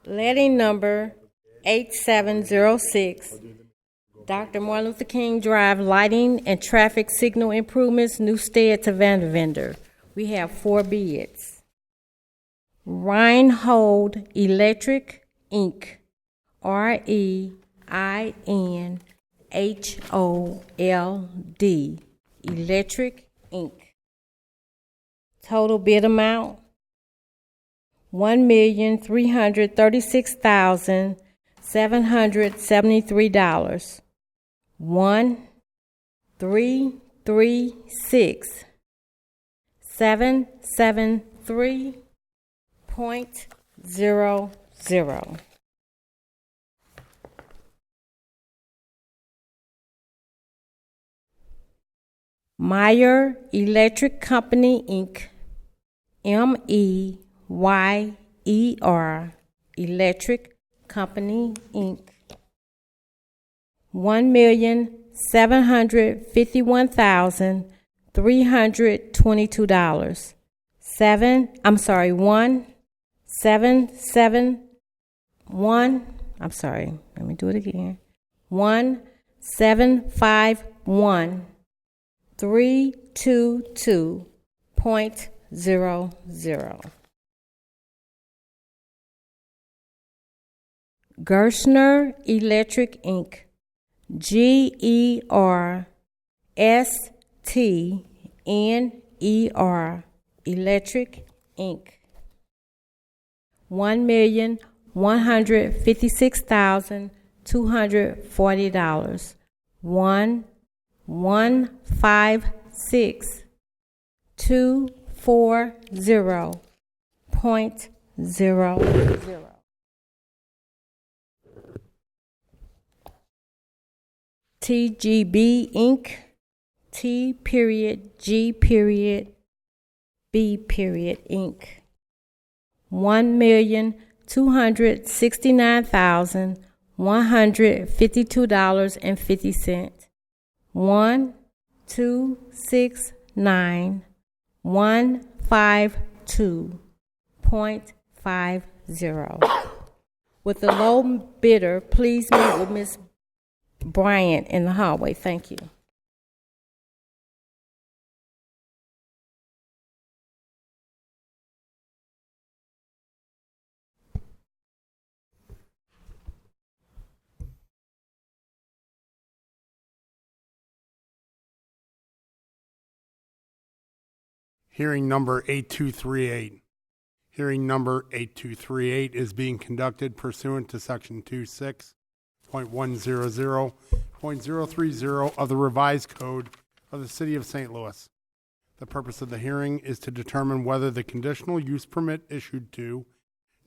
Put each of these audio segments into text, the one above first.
letting number 8706, Dr. Martin Luther King Drive lighting and traffic signal improvements, Newstead to Vandervender. We have 4 bids. Reinhold Electric, Inc., REINHOLD, Electric, Inc. Total bid amount, $1,336,773. 1,336,773.00. Meyer Electric Company, Inc., MEYER, Electric Company, Inc., $1,751,322. 1,751,322.00. Gerstner Electric, Inc., GERSTNER, Electric, Inc., $1,156,240. 1,156,240.00. TGB, Inc., T.G.B. Inc., $1,269,152.50. 1,269,152.50. With the low bidder, please meet with Ms. Bryant in the hallway. Thank you. Hearing number 8238. Hearing number 8238 is being conducted pursuant to Section 26.100.030 of the Revised Code of the City of St. Louis. The purpose of the hearing is to determine whether the conditional use permit issued to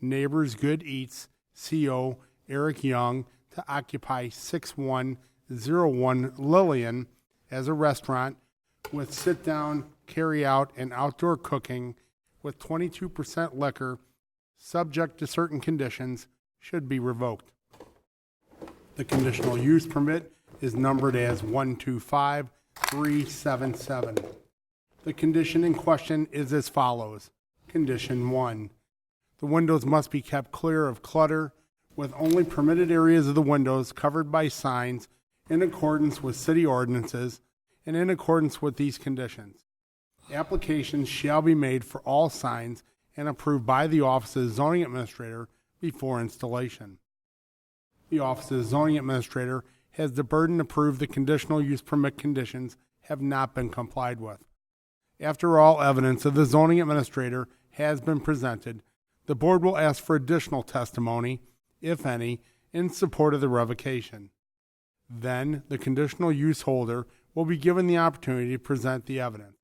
Neighbors Good Eats, CO Eric Young, to occupy 6101 Lillian as a restaurant with sit-down, carry-out, and outdoor cooking with 22% liquor, subject to certain conditions, should be revoked. The conditional use permit is numbered as 125377. The condition in question is as follows. Condition 1. The windows must be kept clear of clutter, with only permitted areas of the windows covered by signs in accordance with city ordinances and in accordance with these conditions. Applications shall be made for all signs and approved by the office's zoning administrator before installation. The office's zoning administrator has the burden to prove the conditional use permit conditions have not been complied with. After all evidence of the zoning administrator has been presented, the board will ask for additional testimony, if any, in support of the revocation. Then, the conditional use holder will be given the opportunity to present the evidence.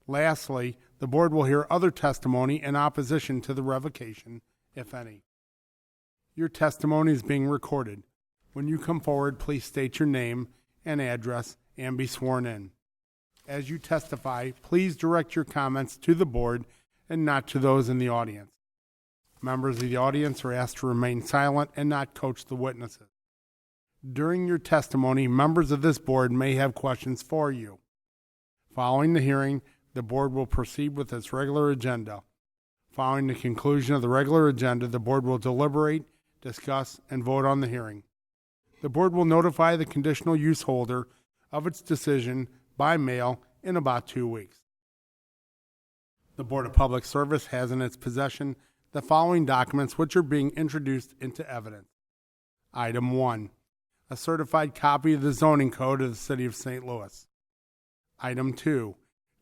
Lastly, the board will hear other testimony in opposition to the revocation, if any. Your testimony is being recorded. When you come forward, please state your name and address and be sworn in. As you testify, please direct your comments to the board and not to those in the audience. Members of the audience are asked to remain silent and not coach the witnesses. During your testimony, members of this board may have questions for you. Following the hearing, the board will proceed with its regular agenda. Following the conclusion of the regular agenda, the board will deliberate, discuss, and vote on the hearing. The board will notify the conditional use holder of its decision by mail in about 2 weeks. The Board of Public Service has in its possession the following documents which are being introduced into evidence. Item 1, a certified copy of the zoning code of the City of St. Louis. Item 2,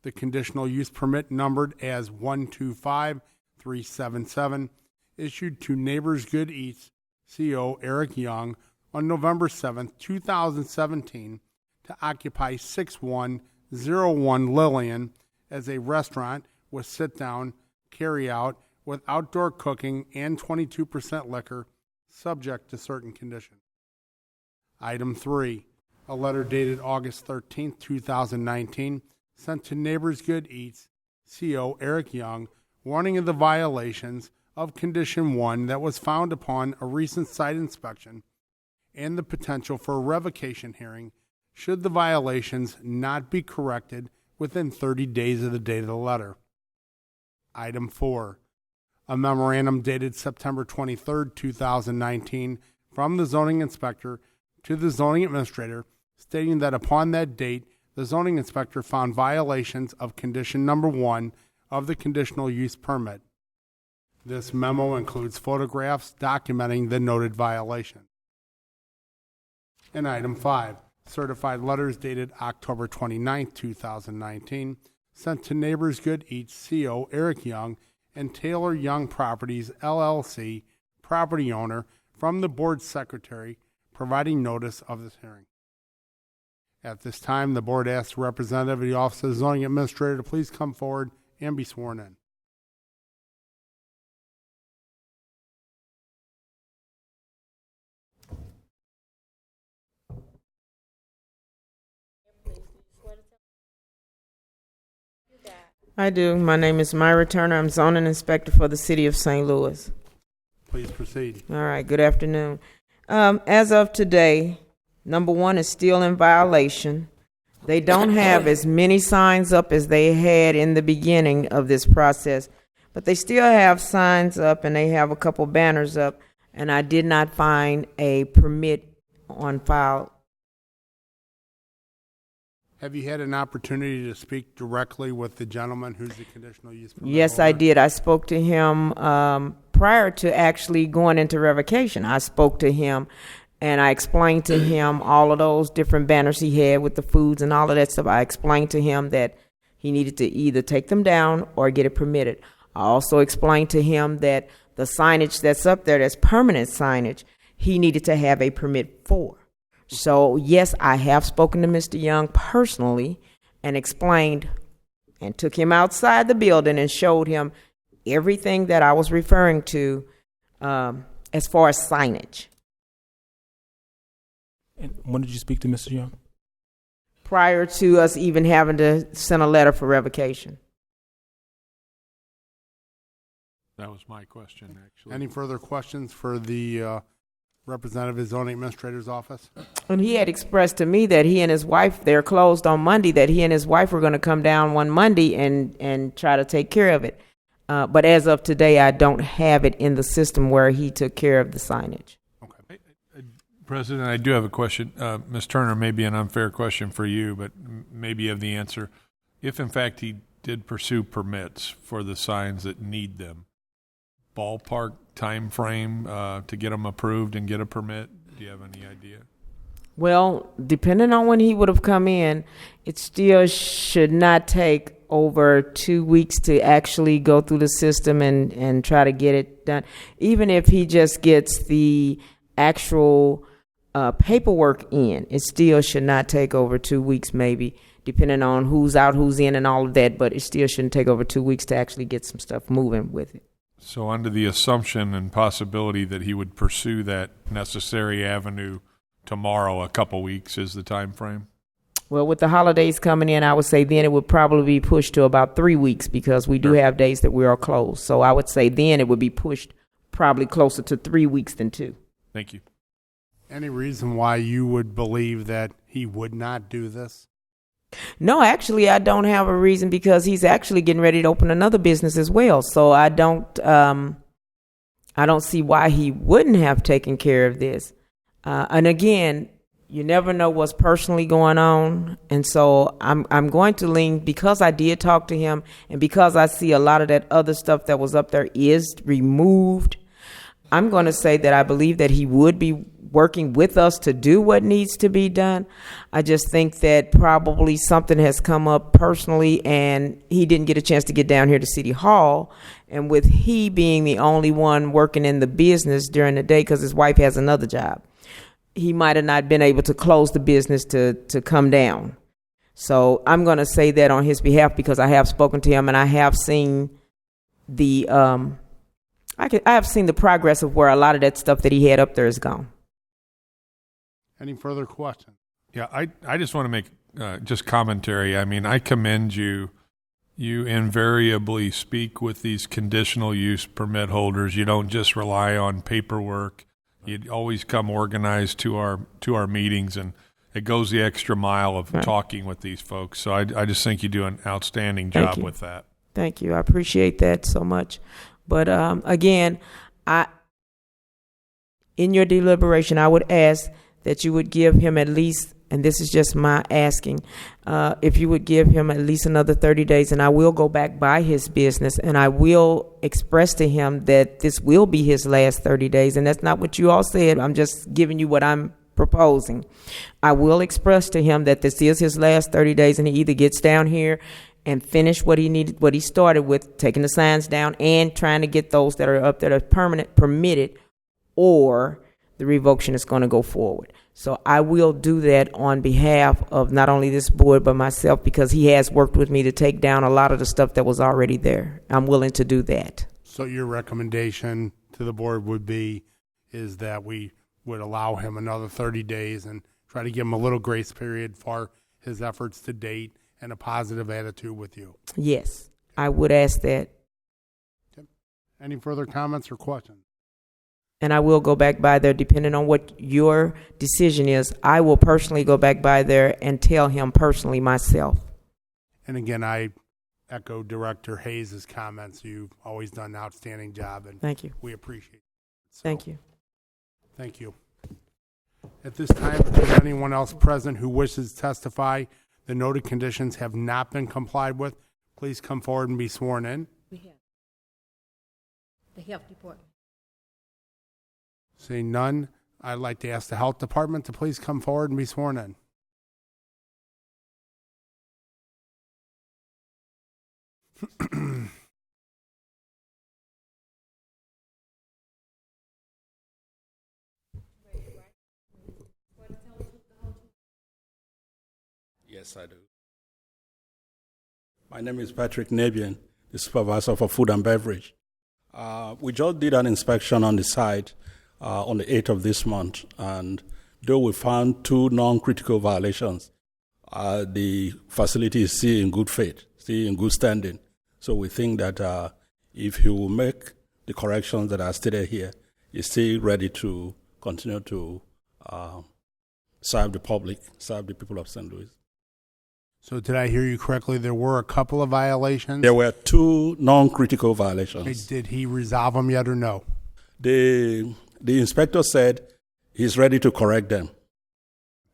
the conditional use permit numbered as 125377, issued to Neighbors Good Eats, CO Eric Young, on November 7, 2017, to occupy 6101 Lillian as a restaurant with sit-down, carry-out, with outdoor cooking and 22% liquor, subject to certain conditions. Item 3, a letter dated August 13, 2019, sent to Neighbors Good Eats, CO Eric Young, warning of the violations of Condition 1 that was found upon a recent site inspection and the potential for a revocation hearing should the violations not be corrected within 30 days of the date of the letter. Item 4, a memorandum dated September 23, 2019, from the zoning inspector to the zoning administrator stating that upon that date, the zoning inspector found violations of condition number 1 of the conditional use permit. This memo includes photographs documenting the noted violation. And item 5, certified letters dated October 29, 2019, sent to Neighbors Good Eats, CO Eric Young, and Taylor Young Properties, LLC, property owner, from the board secretary, providing notice of this hearing. At this time, the board asks the representative of the Office of the Zoning Administrator to please come forward and be sworn in. I do. My name is Myra Turner. I'm zoning inspector for the City of St. Louis. Please proceed. All right, good afternoon. As of today, number 1 is still in violation. They don't have as many signs up as they had in the beginning of this process, but they still have signs up and they have a couple banners up, and I did not find a permit on file. Have you had an opportunity to speak directly with the gentleman who's the conditional use permit Yes, I holder? did. I spoke to him prior to actually going into revocation. I spoke to him and I explained to him all of those different banners he had with the foods and all of that stuff. I explained to him that he needed to either take them down or get it permitted. I also explained to him that the signage that's up there, that's permanent signage, he needed to have a permit for. So, yes, I have spoken to Mr. Young personally and explained and took him outside the building and showed him everything that I was referring to as far as signage. And when did you speak to Mr. Young? Prior to us even having to send a letter for revocation. That was my question, actually. Any further questions for the representative of the zoning administrator's office? And he had expressed to me that he and his wife, they're closed on Monday, that he and his wife were going to come down one Monday and try to take care of it. But as of today, I don't have it in the system where he took care of the signage. Okay. President, I do have a question. Ms. Turner, may be an unfair question for you, but maybe you have the answer. If, in fact, he did pursue permits for the signs that need them, ballpark time frame to get them approved and get a permit? Do you have any idea? Well, depending on when he would have come in, it still should not take over 2 weeks to actually go through the system and try to get it done. Even if he just gets the actual paperwork in, it still should not take over 2 weeks, maybe, depending on who's out, who's in, and all of that. But it still shouldn't take over 2 weeks to actually get some stuff moving with it. So under the assumption and possibility that he would pursue that necessary avenue tomorrow, a couple weeks is the time frame? Well, with the holidays coming in, I would say then it would probably be pushed to about 3 weeks because we do have days that we are closed. So I would say then it would be pushed probably closer to 3 weeks than 2. Thank you. Any reason why you would believe that he would not do this? No, actually, I don't have a reason because he's actually getting ready to open another business as well. So I don't see why he wouldn't have taken care of this. And again, you never know what's personally going on. And so I'm going to lean, because I did talk to him and because I see a lot of that other stuff that was up there is removed, I'm going to say that I believe that he would be working with us to do what needs to be done. I just think that probably something has come up personally and he didn't get a chance to get down here to City Hall. And with he being the only one working in the business during the day because his wife has another job, he might have not been able to close the business to come down. So I'm going to say that on his behalf because I have spoken to him and I have seen the I have seen the progress of where a lot of that stuff that he had up there is gone. Any further questions? Yeah, I just want to make just commentary. I mean, I commend you. You invariably speak with these conditional use permit holders. You don't just rely on paperwork. You always come organized to our meetings, and it goes the extra mile of talking with these folks. So I just think you do an outstanding job with that. Thank you. I appreciate that so much. But again, in your deliberation, I would ask that you would give him at least, and this is just my asking, if you would give him at least another 30 days, and I will go back by his business, and I will express to him that this will be his last 30 days, and that's not what you all said. I'm just giving you what I'm proposing. I will express to him that this is his last 30 days, and he either gets down here and finish what he needed, what he started with, taking the signs down and trying to get those that are up there that are permitted, or the revocation is going to go forward. So I will do that on behalf of not only this board but myself, because he has worked with me to take down a lot of the stuff that was already there. I'm willing to do that. So your recommendation to the board would be is that we would allow him another 30 days and try to give him a little grace period for his efforts to date and a positive attitude with you. Yes, I would ask that. Okay. Any further comments or questions? And I will go back by there depending on what your decision is. I will personally go back by there and tell him personally myself. And again, I echo Director Hayes' comments. You've always done an outstanding job, and thank you. We appreciate it. So, thank you. Thank you. At this time, if there's anyone else present who wishes to testify, the noted conditions have not been complied with, please come forward and be sworn in. We have the health department. Seeing none, I'd like to ask the health department to please come forward and be sworn in. Yes, I do. My name is Patrick Nabian, the supervisor for food and beverage. We just did an inspection on the site on the 8th of this month, and though we found 2 non-critical violations, the facility is still in good faith, still in good standing. So we think that if he will make the corrections that are stated here, he's still ready to continue to serve the public, serve the people of St. Louis. So did I hear you correctly? There were a couple of violations? There were 2 non-critical violations. Did he resolve them yet or no? The inspector said he's ready to correct them.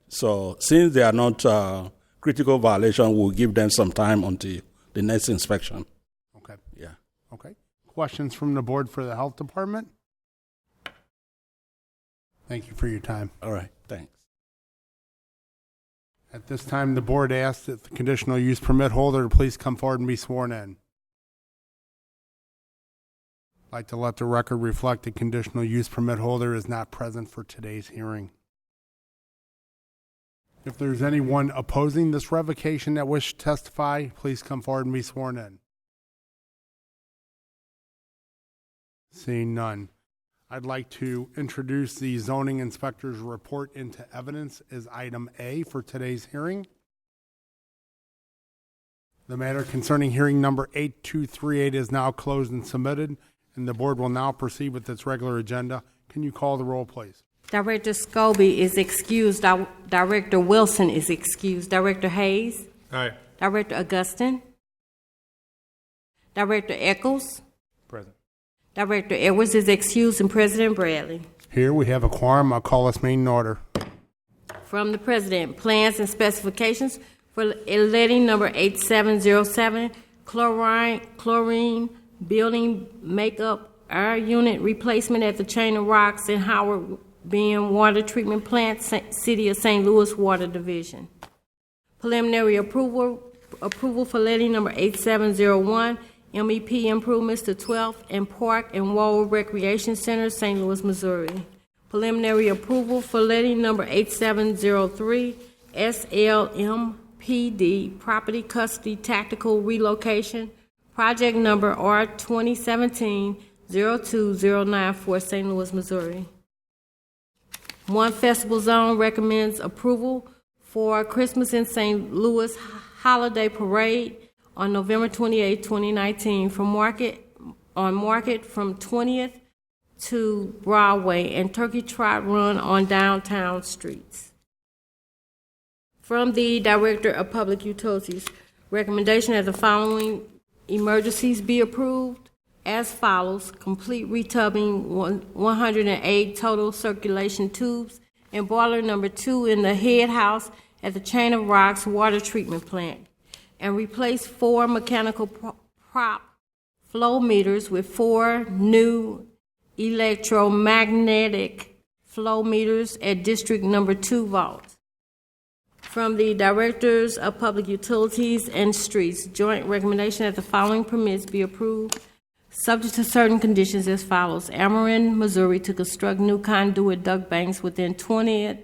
So since they are not critical violations, we'll give them some time until the next inspection. Okay. Yeah. Okay. Questions from the board for the health department? Thank you for your time. All right. Thanks. At this time, the board asks that the conditional use permit holder please come forward and be sworn in. I'd like to let the record reflect the conditional use permit holder is not present for today's hearing. If there's anyone opposing this revocation that wishes to testify, please come forward and be sworn in. Seeing none, I'd like to introduce the zoning inspector's report into evidence as item A for today's hearing. The matter concerning hearing number 8238 is now closed and submitted, and the board will now proceed with its regular agenda. Can you call the roll, please? Director Scobie is excused. Director Wilson is excused. Director Hayes? Aye. Director Augustin, Director Eccles, Present. Director Edwards is excused, and President Bradley. Here we have a quorum. I'll call this meeting in order. From the President, plans and specifications for letting number 8707, chlorine building makeup air unit replacement at the Chain of Rocks and Howard Bend Water Treatment Plant, City of St. Louis Water Division. Preliminary approval for letting number 8701, MEP improvements to 12th and Park and Wall Recreation Center, St. Louis, Missouri. Preliminary approval for letting number 8703, SLMPD, Property Custody Tactical Relocation, project number R2017-02094, St. Louis, Missouri. One Festival Zone recommends approval for Christmas in St. Louis Holiday Parade on November 28, 2019, from Market from 20th to Broadway and Turkey Trot Run on downtown streets. From the Director of Public Utilities, recommendation that the following emergencies be approved as follows: complete retubbing 108 total circulation tubes and boiler number 2 in the head house at the Chain of Rocks Water Treatment Plant, and replace 4 mechanical prop flow meters with 4 new electromagnetic flow meters at District Number 2 vaults. From the Directors of Public Utilities and Streets, joint recommendation that the following permits be approved, subject to certain conditions as follows: Ameren, Missouri, to construct new conduit duct banks within 20th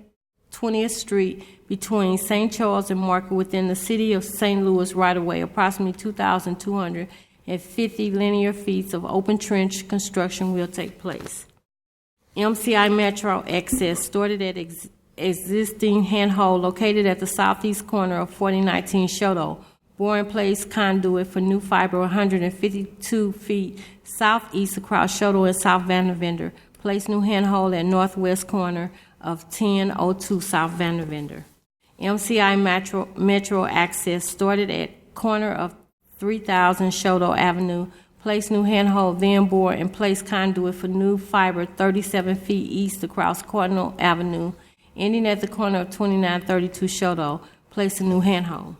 Street between St. Charles and Market within the City of St. Louis right-of-way, approximately 2,250 linear feet of open trench construction will take place. MCI Metro Access started at existing handhold located at the southeast corner of 4019 Shoto. Boring place conduit for new fiber 152 feet southeast across Shoto and South Vandervender. Place new handhold at northwest corner of 1002 South Vandervender. MCI Metro Access started at corner of 3000 Shoto Avenue. Place new handhold, then bore, and place conduit for new fiber 37 feet east across Cardinal Avenue, ending at the corner of 2932 Shoto. Place a new handhold.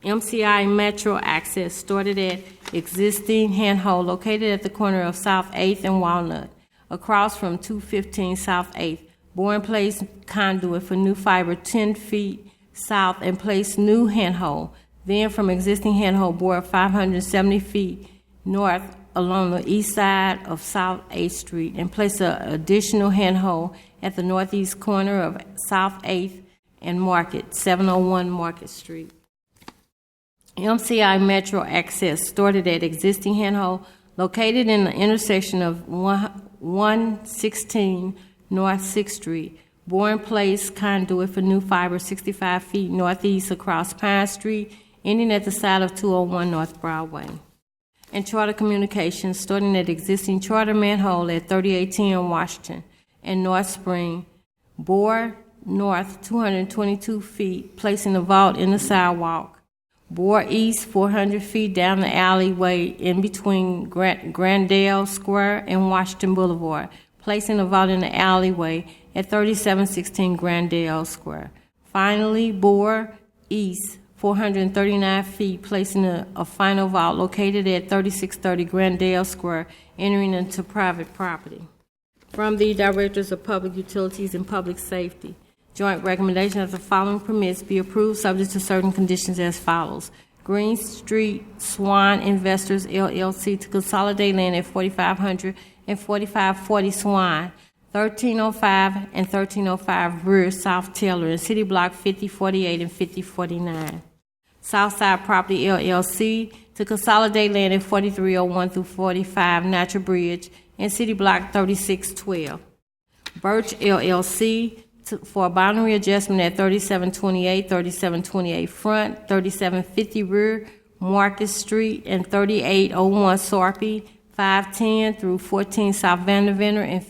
MCI Metro Access started at existing handhold located at the corner of South 8th and Walnut, across from 215 South 8th. Boring place conduit for new fiber 10 feet south and place new handhold. Then from existing handhold, bore 570 feet north along the east side of South 8th Street and place an additional handhold at the northeast corner of South 8th and Market, 701 Market Street. MCI Metro Access started at existing handhold located in the intersection of 116 North 6th Street. Boring place conduit for new fiber 65 feet northeast across Pine Street, ending at the side of 201 North Broadway. And Charter Communications starting at existing charter manhole at 3810 Washington and North Spring. Bore north 222 feet, placing the vault in the sidewalk. Bore east 400 feet down the alleyway in between Grandale Square and Washington Boulevard, placing the vault in the alleyway at 3716 Grandale Square. Finally, bore east 439 feet, placing a final vault located at 3630 Grandale Square, entering into private property. From the Directors of Public Utilities and Public Safety, joint recommendation that the following permits be approved subject to certain conditions as follows: Green Street Swan Investors LLC to consolidate land at 4500 and 4540 Swan, 1305 and 1305 Rear South Taylor in City Block 5048 and 5049. Southside Property LLC to consolidate land at 4301 through 45 Natural Bridge in City Block 3612. Birch LLC for a boundary adjustment at 3728, 3728 Front, 3750 Rear Market Street, and 3801 Sarpy, 510 through 14 South Vandervender, and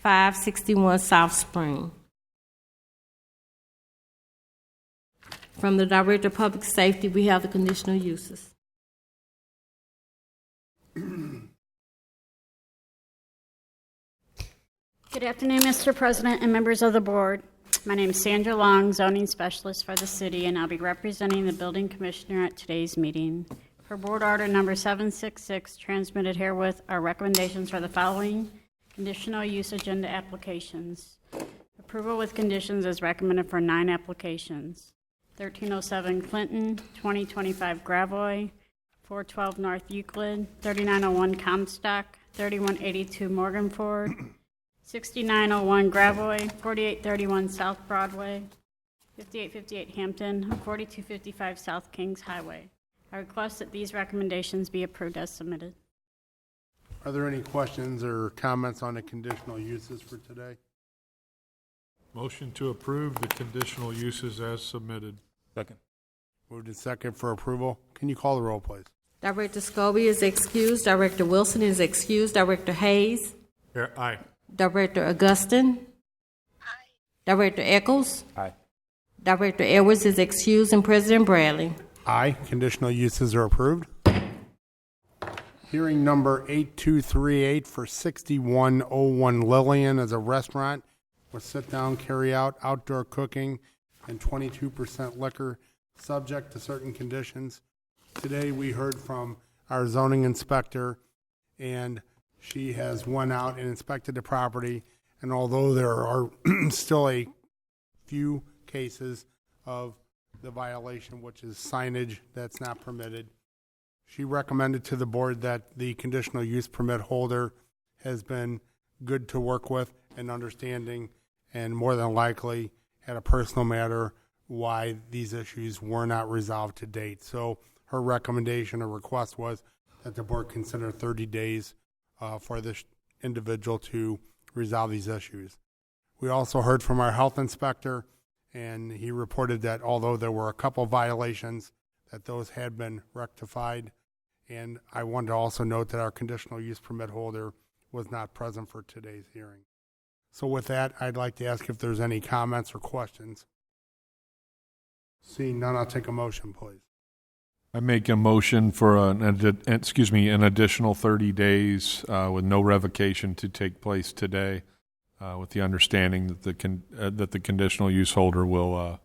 561 South Spring. From the Director of Public Safety, we have the conditional uses. Good afternoon, Mr. President and members of the board. My name is Sandra Long, zoning specialist for the city, and I'll be representing the building commissioner at today's meeting. For board order number 766, transmitted herewith are recommendations for the following conditional use agenda applications. Approval with conditions is recommended for 9 applications. 1307 Clinton, 2025 Gravois, 412 North Euclid, 3901 Comstock, 3182 Morganford, 6901 Gravois, 4831 South Broadway, 5858 Hampton, 4255 South Kings Highway. I request that these recommendations be approved as submitted. Are there any questions or comments on the conditional uses for today? Motion to approve the conditional uses as submitted. Second. Moved and second for approval. Can you call the roll, please? Director Scobie is excused. Director Wilson is excused. Director Hayes. Here, aye. Director Augustin. Aye. Director Eccles. Aye. Director Edwards is excused, and President Bradley. Aye. Conditional uses are approved. Hearing number 8238 for 6101 Lillian as a restaurant with sit-down, carry-out, outdoor cooking, and 22% liquor, subject to certain conditions. Today we heard from our zoning inspector, and she has went out and inspected the property, and although there are still a few cases of the violation, which is signage that's not permitted, she recommended to the board that the conditional use permit holder has been good to work with and understanding, and more than likely had a personal matter why these issues were not resolved to date. So her recommendation or request was that the board consider 30 days for this individual to resolve these issues. We also heard from our health inspector, and he reported that although there were a couple violations, that those had been rectified. And I wanted to also note that our conditional use permit holder was not present for today's hearing. So with that, I'd like to ask if there's any comments or questions. Seeing none, I'll take a motion, please. I make a motion for an additional 30 days with no revocation to take place today, with the understanding that the conditional use holder will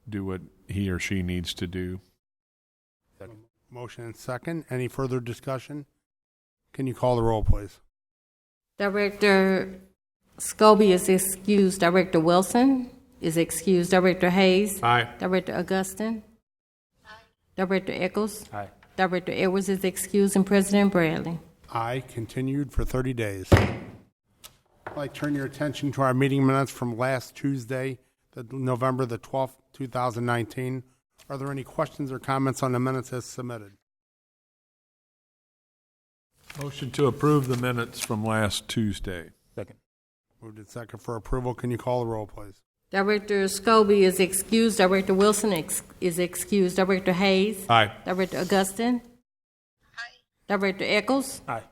do what he or she needs to do. Second. Motion and second. Any further discussion? Can you call the roll, please? Director Scobie is excused. Director Wilson is excused. Director Hayes. Aye. Director Augustin. Aye. Director Eccles. Aye. Director Edwards is excused, and President Bradley. Aye, continued for 30 days. I'd like to turn your attention to our meeting minutes from last Tuesday, November the 12th, 2019. Are there any questions or comments on the minutes as submitted? Motion to approve the minutes from last Tuesday. Second. Moved and second for approval. Can you call the roll, please? Director Scobie is excused. Director Wilson is excused. Director Hayes. Aye. Director Augustin. Aye. Director Eccles. Aye.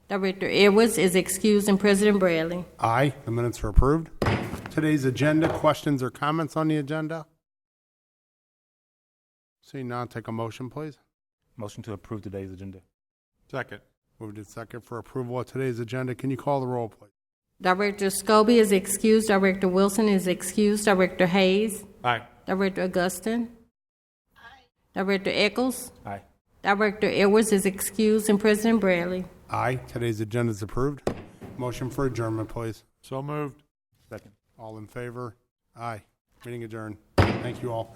Director Edwards is excused, and President Bradley. Aye, the minutes are approved. Today's agenda, questions or comments on the agenda? Seeing none, take a motion, please. Motion to approve today's agenda. Second. Moved and second for approval of today's agenda. Can you call the roll, please? Director Scobie is excused. Director Wilson is excused. Director Hayes. Aye. Director Augustin. Aye. Director Eccles. Aye. Director Edwards is excused, and President Bradley. Aye, today's agenda is approved. Motion for adjournment, please. So moved. Second. All in favor? Aye. Meeting adjourned. Thank you all.